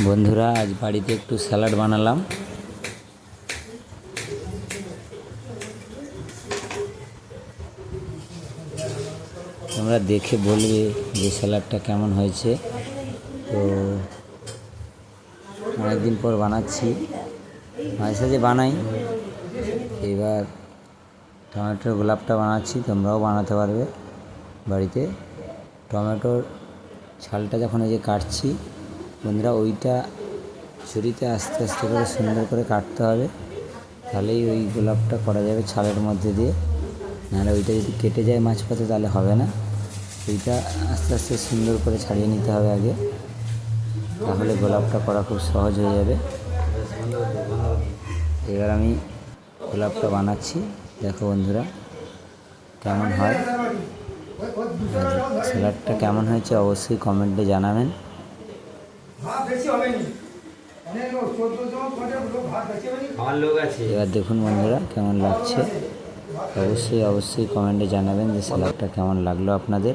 বন্ধুরা, আজ বাড়িতে একটু স্যালাড বানালাম। তোমরা দেখে বলবে যে স্যালাডটা কেমন হয়েছে। তো অনেকদিন পর বানাচ্ছি, মাঝে সাঝে বানাই। এবার টমেটোর গোলাপটা বানাচ্ছি, তোমরাও বানাতে পারবে বাড়িতে। টমেটোর ছালটা যখন এই যে কাটছি বন্ধুরা, ওইটা ছুরিতে আস্তে আস্তে করে সুন্দর করে কাটতে হবে, তাহলেই ওই গোলাপটা করা যাবে ছালের মধ্যে দিয়ে। নাহলে ওইটা যদি কেটে যায় মাঝপথে তাহলে হবে না। ওইটা আস্তে আস্তে সুন্দর করে ছাড়িয়ে নিতে হবে আগে, তাহলে গোলাপটা করা খুব সহজ হয়ে যাবে। এবার আমি গোলাপটা বানাচ্ছি, দেখো বন্ধুরা কেমন হয়। স্যালাডটা কেমন হয়েছে অবশ্যই কমেন্টে জানাবেন। এবার দেখুন বন্ধুরা কেমন লাগছে, অবশ্যই কমেন্টে জানাবেন যে স্যালাডটা কেমন লাগলো আপনাদের।